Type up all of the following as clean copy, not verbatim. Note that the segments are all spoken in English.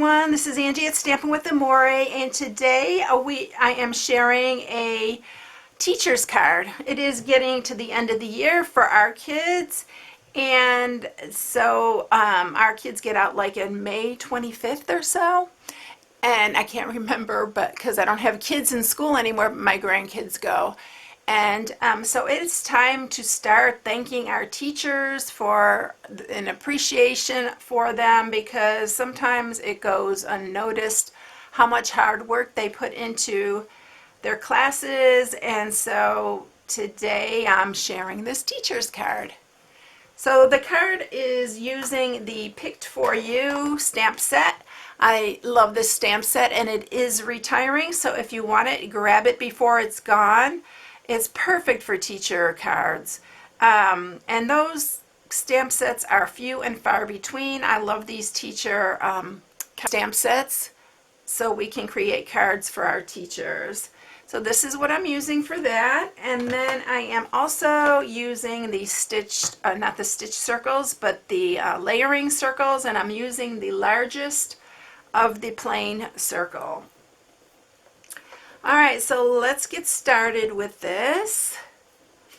everyone, this is Angie at Stampin' with Amore, and today I am sharing a teacher's card. It is getting to the end of the year for our kids, and so our kids get out like in May 25th or so, and I can't remember, but because I don't have kids in school anymore, but my grandkids go. And so it's time to start thanking our teachers for an appreciation for them, because sometimes it goes unnoticed how much hard work they put into their classes. And so today I'm sharing this teacher's card. So the card is using the Picked For You stamp set. I love this stamp set, and it is retiring, so if you want it, grab it before it's gone. It's perfect for teacher cards. And those stamp sets are few and far between. I love these teacher stamp sets so we can create cards for our teachers. So this is what I'm using for that. And then I am also using the stitched, not the stitch circles, but the layering circles, and I'm using the largest of the plain circle. Alright, so let's get started with this.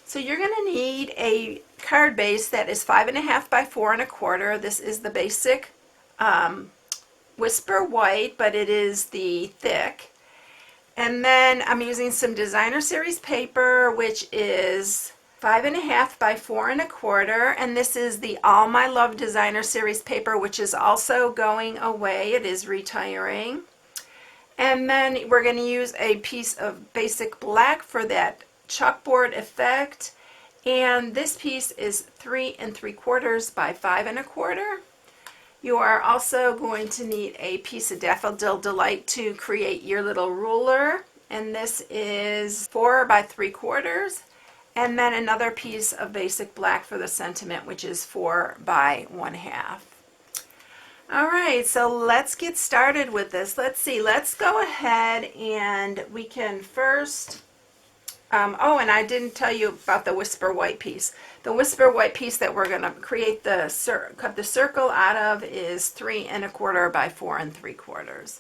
So you're going to need a card base that is 5.5 by 4 1/4. This is the basic Whisper White, but it is the thick. And then I'm using some Designer Series paper, which is 5.5 by 4 1/4, and this is the All My Love Designer Series paper, which is also going away. It is retiring. And then we're going to use a piece of basic black for that chalkboard effect. And this piece is 3 3/4 by 5 1/4. You are also going to need a piece of Daffodil Delight to create your little ruler. And this is 4 by 3/4. And then another piece of basic black for the sentiment, which is 4 by 1/2. Alright, so let's get started with this. Let's see, let's go ahead and we can first, oh, and I didn't tell you about the Whisper White piece. The Whisper White piece that we're going to create cut the circle out of is 3 1/4 by 4 3/4.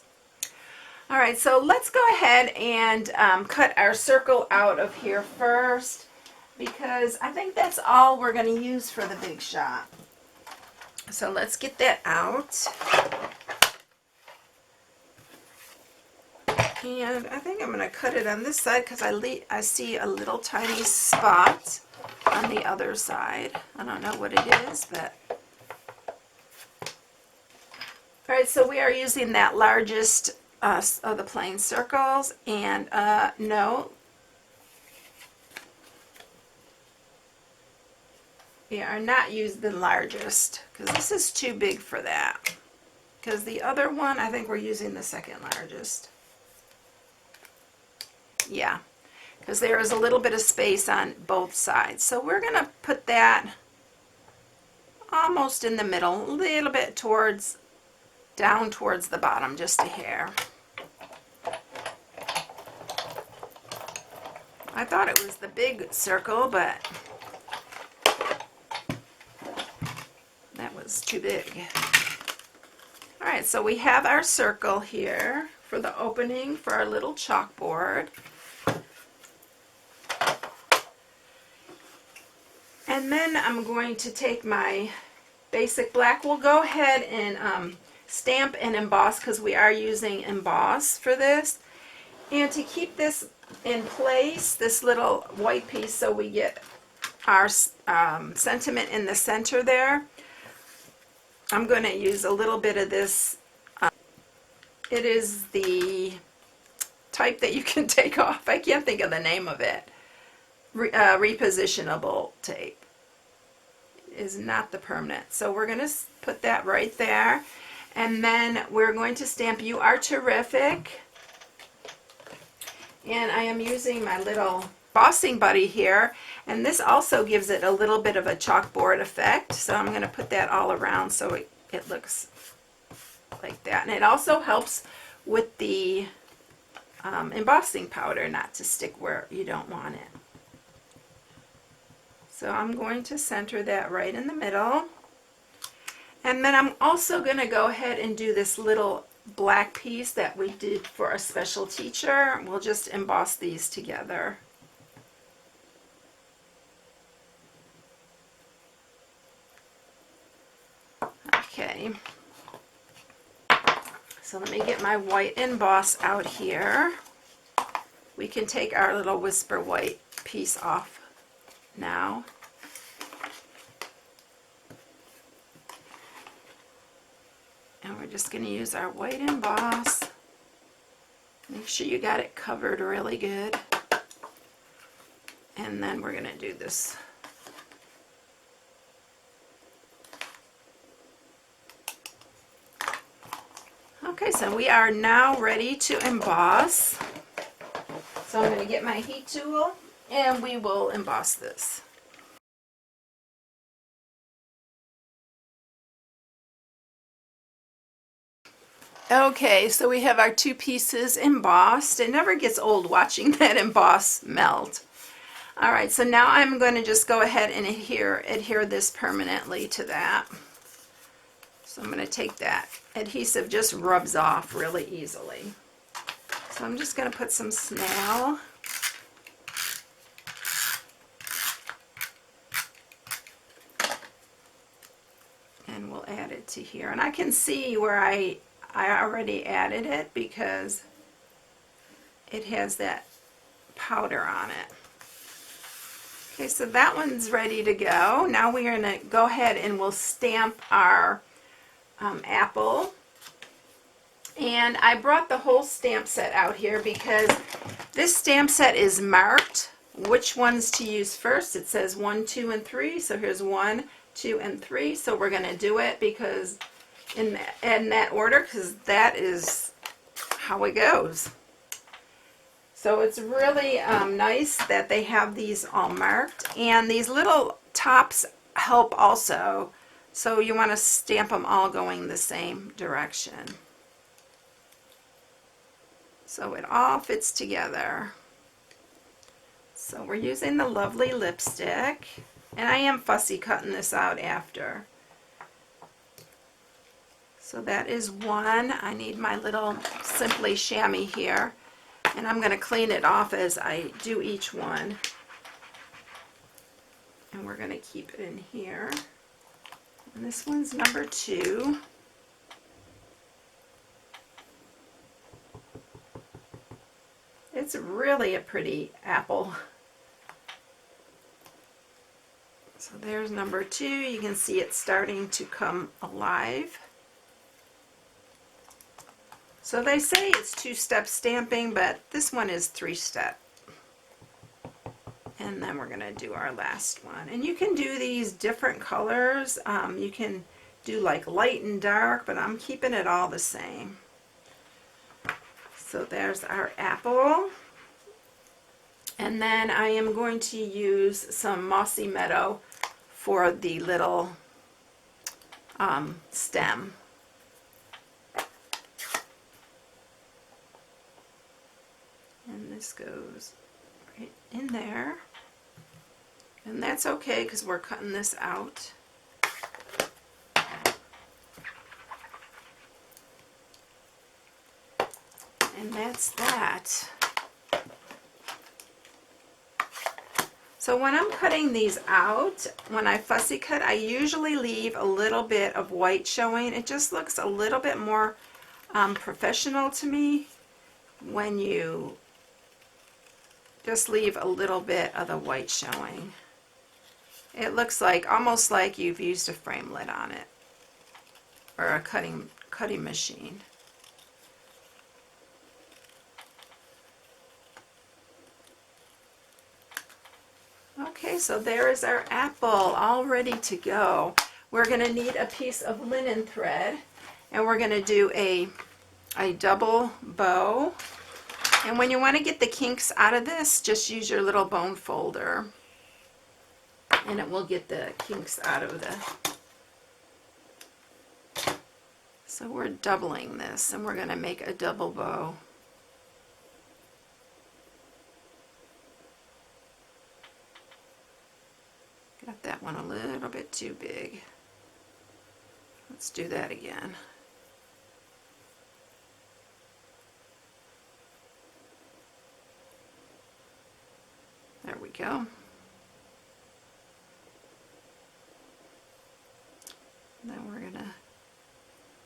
Alright, so let's go ahead and cut our circle out of here first, because I think that's all we're going to use for the big shot. So let's get that out. And I think I'm going to cut it on this side because I see a little tiny spot on the other side. I don't know what it is, but... Alright, so we are using that largest of the plain circles, and no, we are not using the largest because this is too big for that. Because the other one, I think we're using the second largest. Yeah, because there is a little bit of space on both sides. So we're going to put that almost in the middle, a little bit towards, down towards the bottom, just a hair. I thought it was the big circle, but that was too big. Alright, so we have our circle here for the opening for our little chalkboard. And then I'm going to take my basic black. We'll go ahead and stamp and emboss because we are using emboss for this. And to keep this in place, this little white piece, so we get our sentiment in the center there, I'm going to use a little bit of this. It is the type that you can take off. I can't think of the name of it. Repositionable tape. It is not the permanent. So we're going to put that right there. And then we're going to stamp You Are Terrific. And I am using my little embossing buddy here, and this also gives it a little bit of a chalkboard effect, so I'm going to put that all around so it looks like that. And it also helps with the embossing powder not to stick where you don't want it. So I'm going to center that right in the middle. And then I'm also going to go ahead and do this little black piece that we did for a special teacher. We'll just emboss these together. Okay, so let me get my white emboss out here. We can take our little Whisper White piece off now. And we're just going to use our white emboss. Make sure you got it covered really good. And then we're going to do this. Okay, so we are now ready to emboss. So I'm going to get my heat tool and we will emboss this. Okay, so we have our two pieces embossed. It never gets old watching that emboss melt. All right, so now I'm going to just go ahead and adhere this permanently to that. So I'm going to take that. Adhesive just rubs off really easily. So I'm just going to put some snail. And we'll add it to here. And I can see where I already added it because it has that powder on it. Okay, so that one's ready to go. Now we're going to go ahead and we'll stamp our apple. And I brought the whole stamp set out here because this stamp set is marked which ones to use first. It says 1, 2, and 3. So here's 1, 2, and 3. So we're going to do it because in that order, because that is how it goes. So it's really nice that they have these all marked, and these little tops help also. So you want to stamp them all going the same direction. So it all fits together. So we're using the lovely lipstick, and I am fussy cutting this out after. So that is one. I need my little Simply chamois here, and I'm going to clean it off as I do each one. And we're going to keep it in here. And this one's number 2. It's really a pretty apple. So there's number 2. You can see it starting to come alive. So they say it's 2-step stamping, but this one is 3-step. And then we're going to do our last one. And you can do these different colors. You can do like light and dark, but I'm keeping it all the same. So there's our apple. And then I am going to use some Mossy Meadow for the little stem. And this goes right in there. And that's okay because we're cutting this out. And that's that. So when I'm cutting these out, when I fussy cut, I usually leave a little bit of white showing. It just looks a little bit more professional to me when you just leave a little bit of the white showing. It looks like almost like you've used a framelit on it or a cutting machine. Okay, so there is our apple all ready to go. We're going to need a piece of linen thread, and we're going to do a double bow. And when you want to get the kinks out of this, just use your little bone folder, and it will get the kinks out of the... So we're doubling this, and we're going to make a double bow. Got that one a little bit too big. Let's do that again. go. Then we're gonna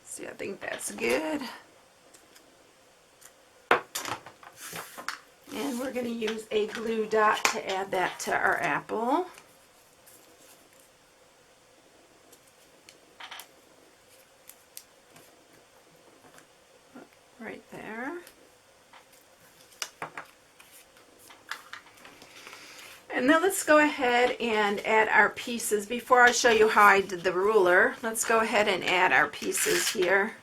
see, I think that's good. And we're gonna use a glue dot to add that to our apple. Right there. And then let's go ahead and add our pieces. Before I show you how I did the ruler, let's go ahead and add our pieces here.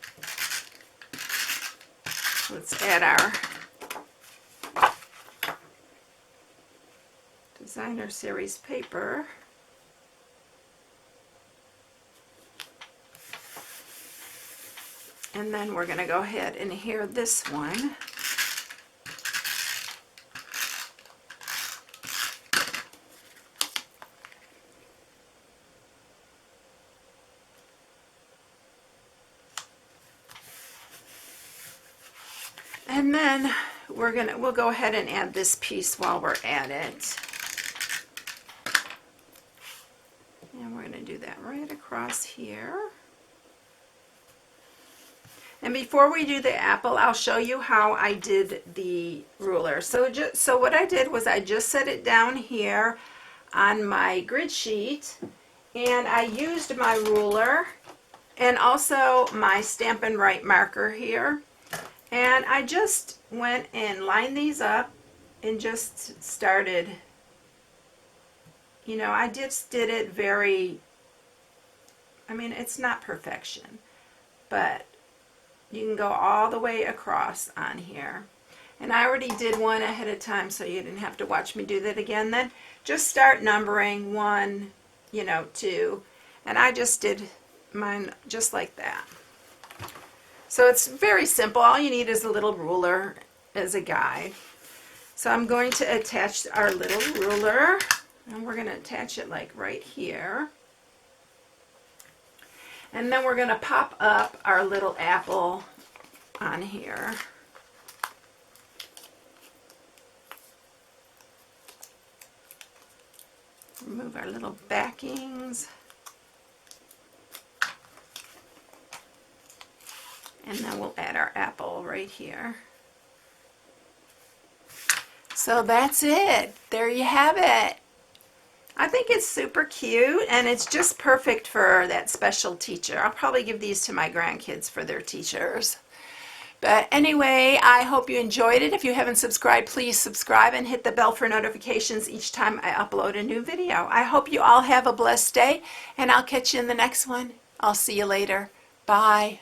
Let's add our designer series paper. And then we're going to go ahead and adhere this one. And then we'll go ahead and add this piece while we're at it. And we're going to do that right across here. And before we do the apple, I'll show you how I did the ruler. So what I did was I just set it down here on my grid sheet, and I used my ruler and also my Stampin' Up marker here. And I just went and lined these up and just started, you know, I just did it very, I mean, it's not perfection, but you can go all the way across on here. And I already did one ahead of time, so you didn't have to watch me do that again. Then just start numbering 1, you know, 2. And I just did mine just like that. So it's very simple. All you need is a little ruler as a guide. So I'm going to attach our little ruler, and we're going to attach it like right here. And then we're going to pop up our little apple on here. Remove our little backings. And then we'll add our apple right here. So that's it. There you have it. I think it's super cute, and it's just perfect for that special teacher. I'll probably give these to my grandkids for their teachers. But anyway, I hope you enjoyed it. If you haven't subscribed, please subscribe and hit the bell for notifications each time I upload a new video. I hope you all have a blessed day, and I'll catch you in the next one. I'll see you later. Bye.